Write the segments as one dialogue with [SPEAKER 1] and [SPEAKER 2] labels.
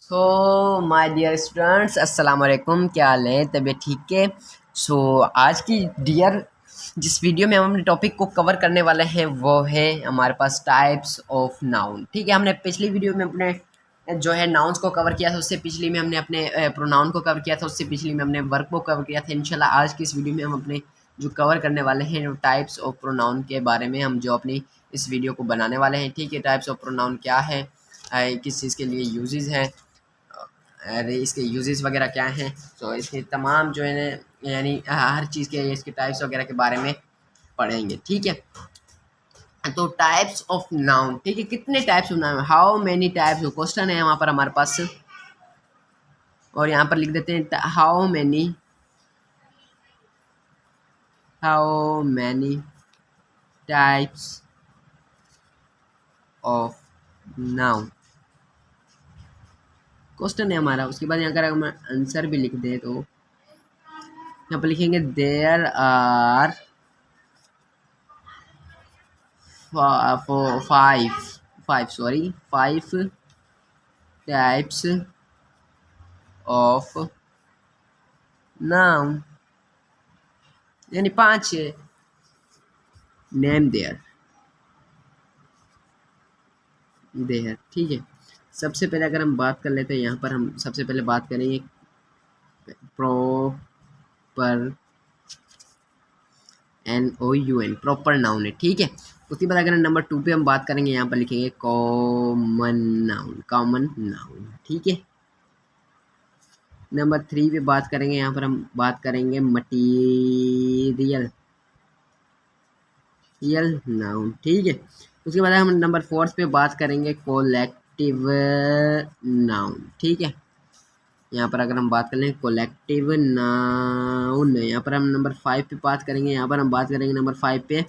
[SPEAKER 1] So my dear students, अस्सलाम वालेकुम। क्या हाल है? तबीयत ठीक है? सो आज की डियर जिस वीडियो में हम अपने टॉपिक को कवर करने वाले हैं वो है हमारे पास टाइप्स ऑफ नाउन। ठीक है, हमने पिछली वीडियो में अपने जो है नाउन्स को कवर किया था, उससे पिछली में हमने अपने प्रोनाउन को कवर किया था, उससे पिछली में हमने वर्ब को कवर किया था। इंशाल्लाह आज की इस वीडियो में हम अपने जो कवर करने वाले हैं टाइप्स ऑफ प्रोनाउन के बारे में हम जो अपनी इस वीडियो को बनाने वाले हैं। ठीक है, टाइप्स ऑफ प्रोनाउन क्या है, किस चीज़ के लिए यूजेस हैं, अरे इसके यूजेस वगैरह क्या हैं। तो इसके तमाम जो है ना यानी हर चीज़ के इसके टाइप्स वगैरह के बारे में पढ़ेंगे। ठीक है, तो टाइप्स ऑफ नाउन। ठीक है, कितने types of noun, how many types of, question है वहाँ पर हमारे पास, और यहाँ पर लिख देते हैं how many types of noun, question है हमारा। उसके बाद यहाँ का हम आंसर भी लिख दें तो यहाँ पर लिखेंगे there are five types of noun, यानी 5 है। Name there. ठीक है, सबसे पहले अगर हम बात कर लेते हैं, यहाँ पर हम सबसे पहले बात करेंगे प्रॉपर, NOUN, प्रॉपर नाउन है। ठीक है, उसके बाद अगर नंबर 2 पे हम बात करेंगे, यहाँ पर लिखेंगे कॉमन नाउन। ठीक है, नंबर 3 पे बात करेंगे, यहाँ पर हम बात करेंगे मटीरियल नाउन। ठीक है, उसके बाद हम नंबर 4 पे बात करेंगे कोलेक्टिव नाउन। ठीक है, यहाँ पर अगर हम बात कर लें कोलेक्टिव नाउन, यहाँ पर हम नंबर 5 पे बात करेंगे, यहाँ पर हम बात करेंगे नंबर 5 पे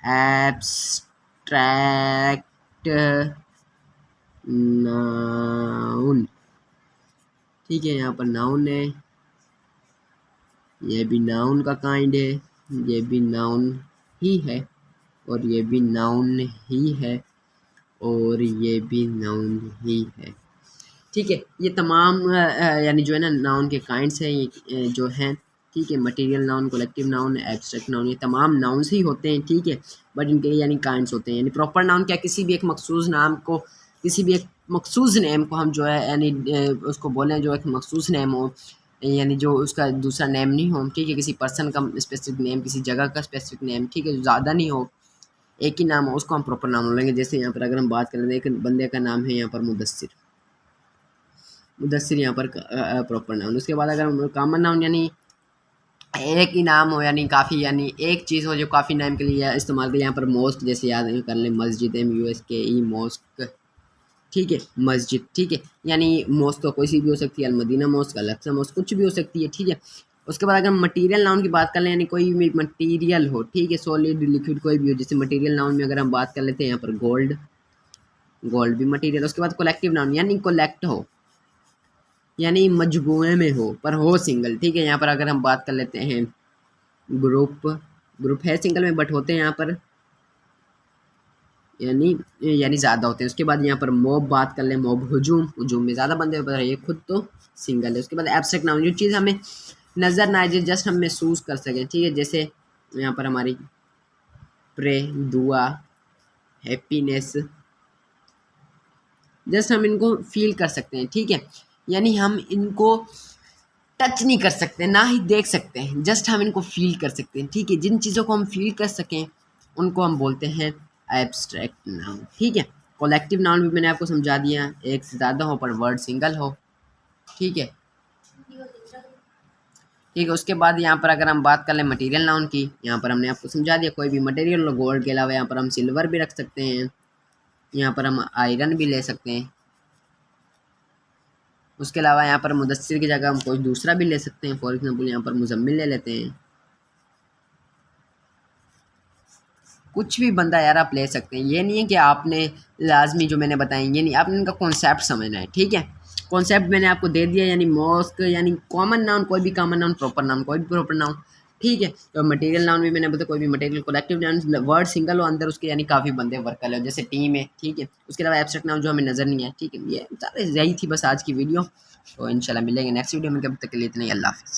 [SPEAKER 1] एब्स्ट्रैक्ट नाउन। ठीक है, यहाँ पर नाउन है, ये भी नाउन का काइंड है, ये भी नाउन ही है, और ये भी नाउन ही है, और ये भी नाउन ही है। ठीक है, ये तमाम यानी जो है ना नाउन के काइंड्स हैं, ये जो हैं। ठीक है, material noun, collective noun, abstract noun, ये तमाम नाउन्स ही होते हैं। ठीक है, बट इनके यानी काइंड्स होते हैं। यानी प्रॉपर नाउन क्या, किसी भी एक मखसूस नाम को, किसी भी एक मखसूस नेम को हम जो है यानी उसको बोलें जो एक मखसूस नेम हो, यानी जो उसका दूसरा नेम नहीं हो। ठीक है, किसी पर्सन का स्पेसिफिक नेम, किसी जगह का स्पेसिफिक नेम, ठीक है, जो ज़्यादा नहीं हो, एक ही नाम हो, उसको हम प्रॉपर नाम बोलेंगे। जैसे यहाँ पर अगर हम बात करें, एक बंदे का नाम है यहाँ पर मुदस्सिर यहाँ पर प्रॉपर नाउन। उसके बाद अगर हम कॉमन नाउन, यानी एक ही नाम हो, यानी काफ़ी, यानी एक चीज़ हो जो काफ़ी नाम के लिए इस्तेमाल करें। यहाँ पर मोस्क जैसे याद कर लें, मस्जिद, MUSKE, मोस्क। ठीक है, मस्जिद। ठीक है, यानी मोस्क तो कोई सी भी हो सकती है, अलमदीना मोस्क, अलक्सा मोस्क, कुछ भी हो सकती है। ठीक है, उसके बाद अगर मटेरियल नाउन की बात कर लें, यानी कोई भी मटेरियल हो, ठीक है, सॉलिड लिक्विड कोई भी हो। जैसे मटेरियल नाउन में अगर हम बात कर लेते हैं, यहाँ पर गोल्ड भी मटेरियल। उसके बाद कलेक्टिव नाउन, यानी कलेक्ट हो, यानी मजमूए में हो पर हो सिंगल। ठीक है, यहाँ पर अगर हम बात कर लेते हैं ग्रुप है सिंगल में, बट होते हैं यहाँ पर यानी ज़्यादा होते हैं। उसके बाद यहाँ पर मॉब बात कर लें, मॉब हुजूम में ज़्यादा बंदे पर ये खुद तो सिंगल है। उसके बाद एब्स्ट्रैक्ट नाउन, जो चीज़ हमें नज़र ना आए, जस्ट हम महसूस कर सकें। ठीक है, जैसे यहाँ पर हमारी प्रे, दुआ, हैप्पीनेस, जस्ट हम इनको फील कर सकते हैं। ठीक है, यानी हम इनको टच नहीं कर सकते, ना ही देख सकते हैं, जस्ट हम इनको फील कर सकते हैं। ठीक है, जिन चीज़ों को हम फील कर सकें उनको हम बोलते हैं एब्स्ट्रैक्ट नाउन। ठीक है, कलेक्टिव नाउन भी मैंने आपको समझा दिया, एक से ज़्यादा हो पर वर्ड सिंगल हो। ठीक है, उसके बाद यहाँ पर अगर हम बात कर लें मटेरियल नाउन की, यहाँ पर हमने आपको समझा दिया, कोई भी मटेरियल, गोल्ड के अलावा यहाँ पर हम सिल्वर भी रख सकते हैं, यहाँ पर हम आयरन भी ले सकते हैं। उसके अलावा यहाँ पर मुदस्सिर की जगह हम कोई दूसरा भी ले सकते हैं। फॉर एग्जांपल यहाँ पर मुजम्मिल ले लेते हैं, कुछ भी बंदा यार आप ले सकते हैं। ये नहीं है कि आपने लाजमी जो मैंने बताया, ये नहीं, आपने इनका कॉन्सेप्ट समझना है। ठीक है, कॉन्सेप्ट मैंने आपको दे दिया, यानी मोस्क, यानी कॉमन नाउन, कोई भी कॉमन नाउन, प्रॉपर नाउन, कोई भी प्रॉपर नाउन। ठीक है। तो मटेरियल नाउन भी मैंने बताया, कोई भी material collective noun word single हो अंदर उसके यानी काफ़ी बंदे वर्क कर लो, जैसे टीम है, ठीक है। उसके अलावा एब्स्ट्रैक्ट नाउन जो हमें नज़र नहीं है, ठीक है। ये सारे यही थी बस आज की वीडियो। तो इंशाल्लाह मिलेंगे नेक्स्ट वीडियो में, कब तक के लिए इतना ही, अल्लाह हाफ़िज़।